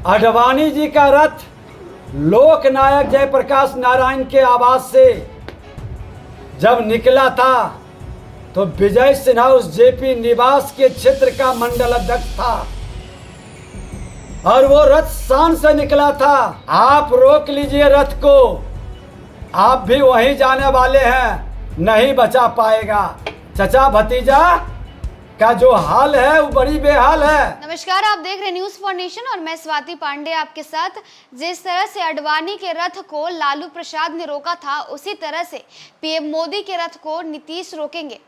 आडवाणी जी का रथ लोकनायक जयप्रकाश नारायण के आवास से जब निकला था तो विजय सिन्हा उस जेपी निवास के क्षेत्र का मंडल अध्यक्ष था और वो रथ शान से निकला था। आप रोक लीजिए रथ को, आप भी वहीं जाने वाले हैं, नहीं बचा पाएगा। चचा भतीजा का जो हाल है वो बड़ी बेहाल है। नमस्कार, आप देख रहे न्यूज फॉर नेशन और मैं स्वाति पांडे आपके साथ। जिस तरह से आडवाणी के रथ को लालू प्रसाद ने रोका था, उसी तरह से पीएम मोदी के रथ को नीतीश रोकेंगे।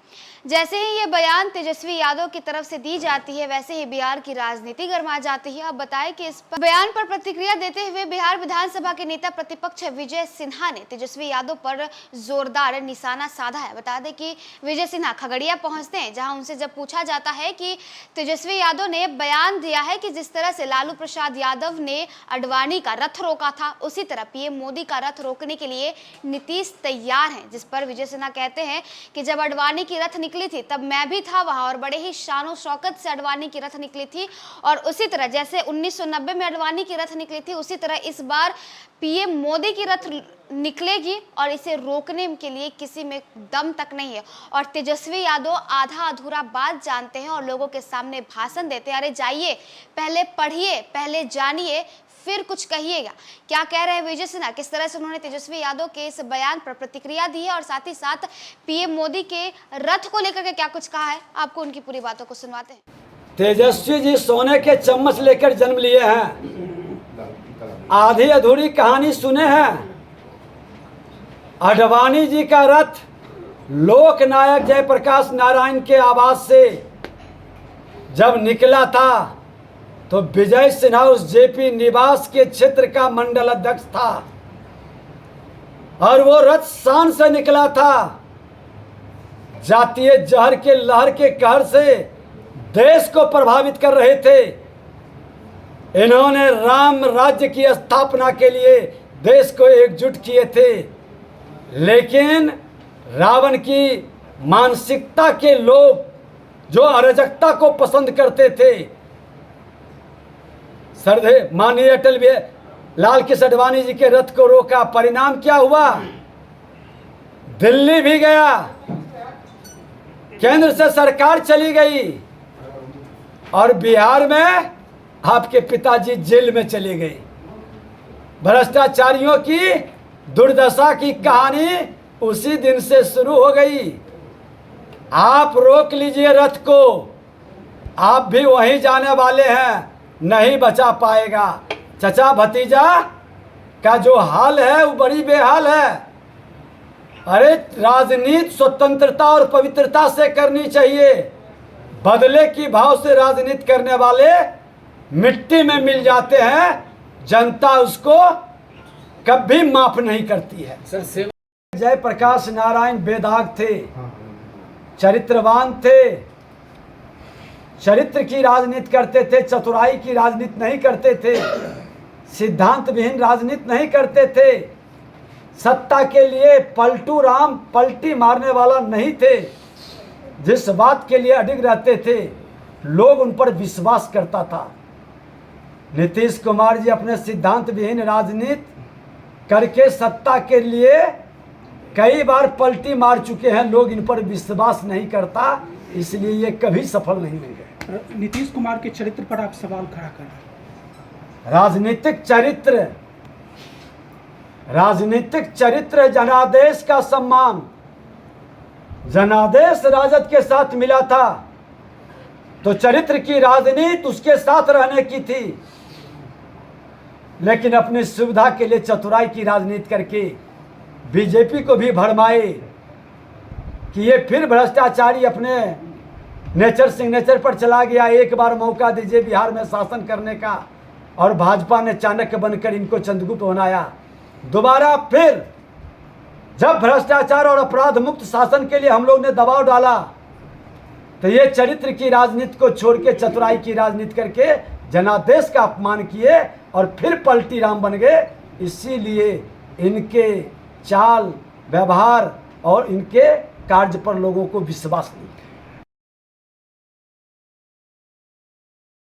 जैसे ही ये बयान तेजस्वी यादव की तरफ से दी जाती है, वैसे ही बिहार की राजनीति गर्मा जाती है। अब बताएं कि इस बयान पर प्रतिक्रिया देते हुए बिहार विधानसभा के नेता प्रतिपक्ष विजय सिन्हा ने तेजस्वी यादव पर जोरदार निशाना साधा है। बता दें कि विजय सिन्हा खगड़िया पहुंचते हैं, जहां उनसे जब पूछा जाता है कि तेजस्वी यादव ने बयान दिया है कि जिस तरह से लालू प्रसाद यादव ने आडवाणी का रथ रोका था, उसी तरह पीएम मोदी का रथ रोकने के लिए नीतीश तैयार है। जिस पर विजय सिन्हा कहते हैं कि जब आडवाणी की रथ निकली थी तब मैं भी था वहां और बड़े ही शानो शौकत से आडवाणी की रथ निकली थी, और उसी तरह जैसे 1990 में आडवाणी की रथ निकली थी, उसी तरह इस बार पीएम मोदी की रथ निकलेगी और इसे रोकने के लिए किसी में दम तक नहीं है। और तेजस्वी यादव आधा अधूरा बात जानते हैं और लोगों के सामने भाषण देते हैं। अरे जाइए, पहले पढ़िए, पहले जानिए, फिर कुछ कहिएगा। क्या कह रहे हैं विजय सिन्हा, किस तरह से उन्होंने तेजस्वी यादव के इस बयान पर प्रतिक्रिया दी है और साथ ही साथ पीएम मोदी के रथ को लेकर के क्या कुछ कहा है, आपको उनकी पूरी बातों को सुनवाते हैं। तेजस्वी जी सोने के चम्मच लेकर जन्म लिए हैं, आधी अधूरी कहानी सुने हैं। आडवाणी जी का रथ लोकनायक जयप्रकाश नारायण के आवास से जब निकला था तो विजय सिन्हा उस जेपी निवास के क्षेत्र का मंडल अध्यक्ष था और वो रथ शान से निकला था। जातीय जहर के लहर के कहर से देश को प्रभावित कर रहे थे। इन्होंने राम राज्य की स्थापना के लिए देश को एकजुट किए थे, लेकिन रावण की मानसिकता के लोग जो अराजकता को पसंद करते थे, सरदे माननीय अटल बिहारी लाल कृष्ण आडवाणी जी के रथ को रोका। परिणाम क्या हुआ? दिल्ली भी गया, केंद्र से सरकार चली गई और बिहार में आपके पिताजी जेल में चले गए। भ्रष्टाचारियों की दुर्दशा की कहानी उसी दिन से शुरू हो गई। आप रोक लीजिए रथ को, आप भी वहीं जाने वाले हैं, नहीं बचा पाएगा। चचा भतीजा का जो हाल है वो बड़ी बेहाल है। अरे राजनीति स्वतंत्रता और पवित्रता से करनी चाहिए। बदले की भाव से राजनीति करने वाले मिट्टी में मिल जाते हैं, जनता उसको कभी माफ नहीं करती है। जयप्रकाश नारायण बेदाग थे, चरित्रवान थे, चरित्र की राजनीति करते थे, चतुराई की राजनीति नहीं करते थे, सिद्धांत विहीन राजनीति नहीं करते थे। सत्ता के लिए पलटू राम पलटी मारने वाला नहीं थे। जिस बात के लिए अडिग रहते थे, लोग उन पर विश्वास करता था। नीतीश कुमार जी अपने सिद्धांत विहीन राजनीति करके सत्ता के लिए कई बार पलटी मार चुके हैं। लोग इन पर विश्वास नहीं करता, इसलिए ये कभी सफल नहीं होंगे। नीतीश कुमार के चरित्र पर आप सवाल खड़ा कर रहे हैं। राजनीतिक चरित्र जनादेश का सम्मान। जनादेश राजद के साथ मिला था तो चरित्र की राजनीति उसके साथ रहने की थी, लेकिन अपनी सुविधा के लिए चतुराई की राजनीति करके बीजेपी को भी भरमाए कि ये फिर भ्रष्टाचारी अपने नेचर सिग्नेचर पर चला गया। एक बार मौका दीजिए बिहार में शासन करने का, और भाजपा ने चाणक्य बनकर इनको चंद्रगुप्त बनाया। दोबारा फिर जब भ्रष्टाचार और अपराध मुक्त शासन के लिए हम लोग ने दबाव डाला तो ये चरित्र की राजनीति को छोड़ के चतुराई की राजनीति करके जनादेश का अपमान किए और फिर पलटी राम बन गए। इसीलिए इनके चाल व्यवहार और इनके कार्य पर लोगों को विश्वास नहीं।